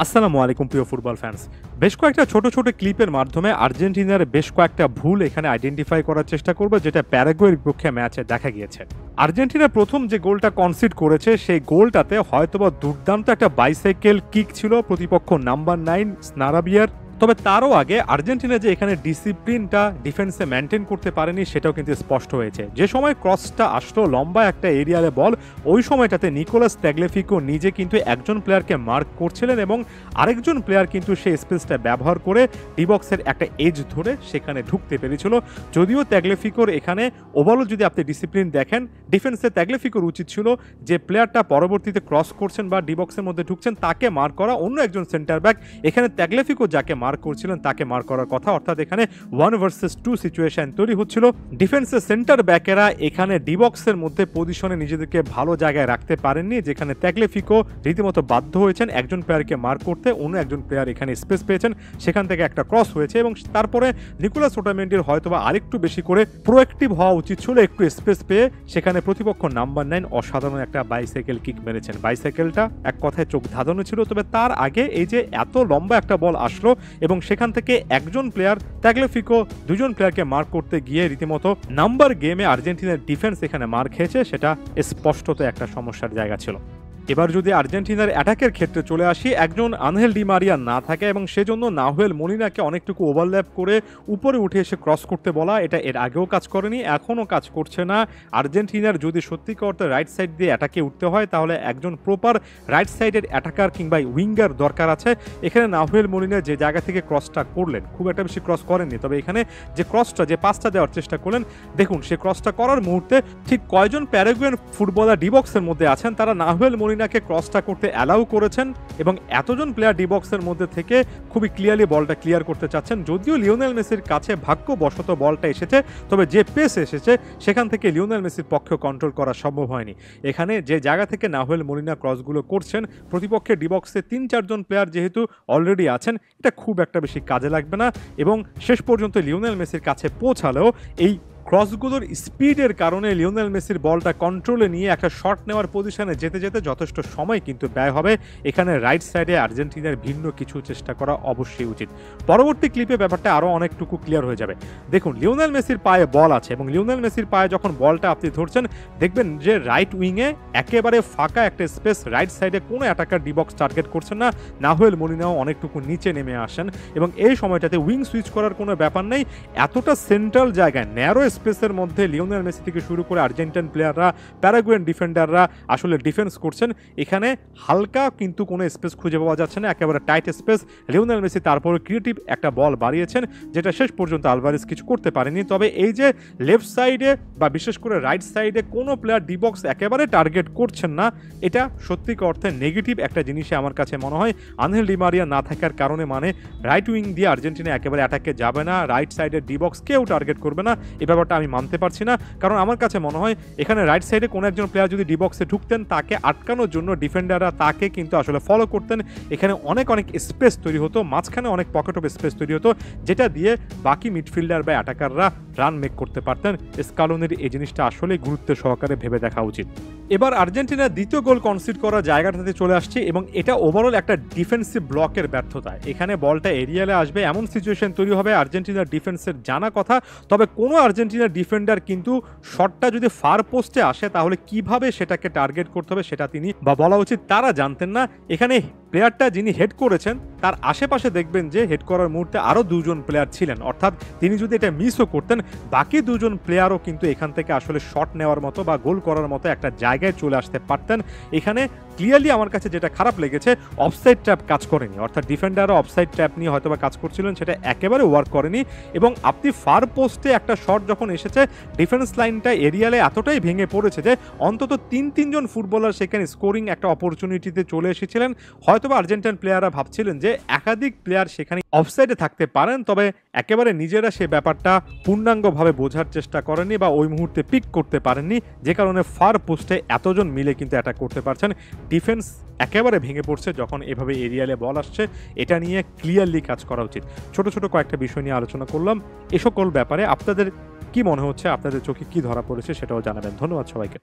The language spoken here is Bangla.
আসসালামু আলাইকুম প্রিয় ফুটবল ফ্যান্স। বেশ কয়েকটা ছোট, ছোট ক্লিপের মাধ্যমে আর্জেন্টিনার বেশ কয়েকটা ভুল এখানে আইডেন্টিফাই করার চেষ্টা করব, যেটা প্যারাগুয়ের বিপক্ষে ম্যাচে দেখা গিয়েছে। আর্জেন্টিনা প্রথম যে গোলটা কনসিড করেছে, সেই গোলটাতে হয়তোবা দুর্দান্ত একটা বাইসাইকেল কিক ছিল প্রতিপক্ষ নাম্বার 9 স্নারাবিয়ার। তবে তারও আগে আর্জেন্টিনা যে এখানে ডিসিপ্লিনটা ডিফেন্সে মেনটেন করতে পারেনি, সেটাও কিন্তু স্পষ্ট হয়েছে। যে সময় ক্রসটা আসলো লম্বা একটা এরিয়ালে বল, ওই সময়টাতে নিকোলাস তাগলিয়াফিকো নিজে কিন্তু একজন প্লেয়ারকে মার্ক করছিলেন এবং আরেকজন প্লেয়ার কিন্তু সেই স্পেসটা ব্যবহার করে ডিবক্সের একটা এজ ধরে সেখানে ঢুকতে পেরেছিল। যদিও তাগলিয়াফিকোর এখানে ওভারঅল যদি আপনি ডিসিপ্লিন দেখেন, ডিফেন্সে তাগলিয়াফিকোর উচিত ছিল যে প্লেয়ারটা পরবর্তীতে ক্রস করছেন বা ডিবক্সের মধ্যে ঢুকছেন তাকে মার্ক করা, অন্য একজন সেন্টার ব্যাক। এখানে তাগলিয়াফিকো যাকে মার্ক করছিলেন তাকে মার্ক করার কথা, অর্থাৎ এখানে 1 ভার্সেস 2 সিচুয়েশন তৈরি হচ্ছিল। ডিফেন্সের সেন্টার ব্যাকেরা এখানে ডিবক্সের মধ্যে পজিশনে নিজেদেরকে ভালো জায়গায় রাখতে পারেননি, যেখানে তাগলিয়াফিকো রীতিমতো বাধ্য হয়েছেন একজন প্লেয়ারকে মার্ক করতে। অন্য একজন প্লেয়ার এখানে স্পেস পেয়েছেন, সেখান থেকে একটা ক্রস হয়েছে এবং তারপরে নিকোলাস ওটামেন্ডির হয়তোবা আরেকটু বেশি করে প্রোঅ্যাক্টিভ হওয়া উচিত ছিল, একটু স্পেস পেয়ে সেখানে প্রতিপক্ষ নাম্বার 9 অসাধারণ একটা বাইসাইকেল কিক মেরেছেন। বাইসাইকেলটা এক কথায় চোখ ধাঁধানো ছিল। তবে তার আগে এই যে এত লম্বা একটা বল আসলো এবং সেখান থেকে একজন প্লেয়ার তাগলিয়াফিকো দুজন প্লেয়ারকে মার্ক করতে গিয়ে রীতিমতো নাম্বার গেমে আর্জেন্টিনার ডিফেন্স এখানে মার খেয়েছে, সেটা স্পষ্টত একটা সমস্যার জায়গা ছিল। এবার যদি আর্জেন্টিনার অ্যাটাকের ক্ষেত্রে চলে আসি, একজন আনহেল ডি মারিয়া না থাকে এবং সেজন্য নাহুয়েল মলিনাকে অনেকটুকু ওভারল্যাপ করে উপরে উঠে এসে ক্রস করতে বলা, এটা এর আগেও কাজ করেনি, এখনও কাজ করছে না। আর্জেন্টিনার যদি সত্যিকার অর্থে রাইট সাইড দিয়ে অ্যাটাকে উঠতে হয়, তাহলে একজন প্রপার রাইট সাইডের অ্যাটাকার কিংবা উইঙ্গার দরকার আছে। এখানে নাহুয়েল মলিনা যে জায়গা থেকে ক্রসটা করলেন, খুব একটা বেশি ক্রস করেননি, তবে এখানে যে ক্রসটা যে পাসটা দেওয়ার চেষ্টা করলেন, দেখুন সে ক্রসটা করার মুহূর্তে ঠিক কয়জন প্যারাগুয়েন ফুটবলার ডিবক্সের মধ্যে আছেন তারা নাহুয়েল মলিনাকে ক্রসটা করতে অ্যালাউ করেছেন এবং এতজন প্লেয়ার ডিবক্সের মধ্যে থেকে খুবই ক্লিয়ারলি বলটা ক্লিয়ার করতে চাচ্ছেন। যদিও লিওনেল মেসির কাছে ভাগ্যবশত বলটা এসেছে, তবে যে পেস এসেছে সেখান থেকে লিওনেল মেসির পক্ষে কন্ট্রোল করা সম্ভব হয়নি। এখানে যে জায়গা থেকে নাহুয়েল মলিনা ক্রসগুলো করছেন, প্রতিপক্ষের ডিবক্সে 3-4 জন প্লেয়ার যেহেতু অলরেডি আছেন, এটা খুব একটা বেশি কাজে লাগবে না এবং শেষ পর্যন্ত লিওনেল মেসির কাছে পৌঁছালেও এই ক্রসগুলোর স্পিডের কারণে লিওনেল মেসির বলটা কন্ট্রোলে নিয়ে একটা শট নেওয়ার পজিশনে যেতে যেতে যথেষ্ট সময় কিন্তু ব্যয় হবে। এখানে রাইট সাইডে আর্জেন্টিনার ভিন্ন কিছু চেষ্টা করা অবশ্যই উচিত। পরবর্তী ক্লিপে ব্যাপারটা আরও অনেকটুকু ক্লিয়ার হয়ে যাবে। দেখুন লিওনেল মেসির পায়ে বল আছে এবং লিওনেল মেসির পায়ে যখন বলটা আপনি ধরছেন, দেখবেন যে রাইট উইংয়ে একেবারে ফাঁকা একটা স্পেস, রাইট সাইডে কোনো অ্যাটাকার ডিবক্স টার্গেট করছেন না। নাহুয়েল মলিনাও অনেকটুকু নিচে নেমে আসেন এবং এই সময়টাতে উইং সুইচ করার কোনো ব্যাপার নেই। এতটা সেন্ট্রাল জায়গায় ন্যারো স্পেসের মধ্যে লিওনেল মেসি থেকে শুরু করে আর্জেন্টাইন প্লেয়াররা, প্যারাগুয়েন ডিফেন্ডাররা আসলে ডিফেন্স করছেন। এখানে হালকা কিন্তু কোনো স্পেস খুঁজে পাওয়া যাচ্ছে না, একেবারে টাইট স্পেস। লিওনেল মেসি তারপরে ক্রিয়েটিভ একটা বল বাড়িয়েছেন, যেটা শেষ পর্যন্ত আলভারেজ কিছু করতে পারেনি। তবে এই যে লেফট সাইডে বা বিশেষ করে রাইট সাইডে কোনো প্লেয়ার ডিবক্স একেবারে টার্গেট করছেন না, এটা সত্যিকার অর্থে নেগেটিভ একটা জিনিসে আমার কাছে মনে হয়। আনহেল ডি মারিয়া না থাকার কারণে মানে রাইট উইং দিয়ে আর্জেন্টিনা একেবারে অ্যাটাকে যাবে না, রাইট সাইডের ডিবক্স কেউ টার্গেট করবে না, এই ব্যাপারটা আমি মানতে পারছি না। কারণ আমার কাছে মনে হয় এখানে রাইট সাইডে কোনো একজন প্লেয়ার যদি ডিবক্সে ঢুকতেন, তাকে আটকানোর জন্য ডিফেন্ডাররা তাকে কিন্তু আসলে ফলো করতেন। এখানে অনেক স্পেস তৈরি হতো, মাঝখানে অনেক পকেট অফ স্পেস তৈরি হতো, যেটা দিয়ে বাকি মিডফিল্ডার বা অ্যাটাকাররা রান মেক করতে পারতেন। স্কালোনির এই জিনিসটা আসলে গুরুত্ব সহকারে ভেবে দেখা উচিত। এবার আর্জেন্টিনার দ্বিতীয় গোল কনসিড করা জায়গাটাতে চলে আসছে এবং এটা ওভারঅল একটা ডিফেন্সিভ ব্লকের ব্যর্থতা। এখানে বলটা এরিয়ালে আসবে, এমন সিচুয়েশন তৈরি হবে আর্জেন্টিনার ডিফেন্সের জানা কথা, তবে কোনো আর্জেন্টিনার ডিফেন্ডার কিন্তু শটটা যদি ফার পোস্টে আসে তাহলে কিভাবে সেটাকে টার্গেট করতে হবে সেটা তিনি বা বলা উচিত তারা জানতেন না। এখানে প্লেয়ারটা যিনি হেড করেছেন তার আশেপাশে দেখবেন যে হেড করার মুহূর্তে আরও দুজন প্লেয়ার ছিলেন, অর্থাৎ তিনি যদি এটা মিসও করতেন, বাকি দুজন প্লেয়ারও কিন্তু এখান থেকে আসলে শট নেওয়ার মতো বা গোল করার মতো একটা জায়গায় চলে আসতে পারতেন। এখানে ক্লিয়ারলি আমার কাছে যেটা খারাপ লেগেছে, অফসাইড ট্র্যাপ কাজ করেনি, অর্থাৎ ডিফেন্ডারও অফসাইড ট্র্যাপ নিয়ে হয়তো বা কাজ করছিলেন, সেটা একেবারে ওয়ার্ক করেনি এবং আপনি ফার পোস্টে একটা শট যখন এসেছে, ডিফেন্স লাইনটা এরিয়ালে এতটাই ভেঙে পড়েছে যে অন্তত 3-3 জন ফুটবলার সেখানে স্কোরিং একটা অপরচুনিটিতে চলে এসেছিলেন। হয়তোবা আর্জেন্টাইন প্লেয়াররা ভাবছিলেন যে একাধিক প্লেয়ার সেখানে অফসাইডে থাকতে পারেন, তবে একেবারে নিজেরা সে ব্যাপারটা পূর্ণাঙ্গভাবে বোঝার চেষ্টা করেননি বা ওই মুহূর্তে পিক করতে পারেননি, যে কারণে ফার পোস্টে এতজন মিলে কিন্তু অ্যাটাক করতে পারছেন। ডিফেন্স একেবারে ভেঙে পড়ছে যখন এভাবে এরিয়ালে বল আসছে, এটা নিয়ে ক্লিয়ারলি কাজ করা উচিত। ছোট ছোট কয়েকটা বিষয় নিয়ে আলোচনা করলাম। এ সকল ব্যাপারে আপনাদের কি মনে হচ্ছে, আপনাদের চোখে কি ধরা পড়েছে সেটাও জানাবেন। ধন্যবাদ সবাইকে।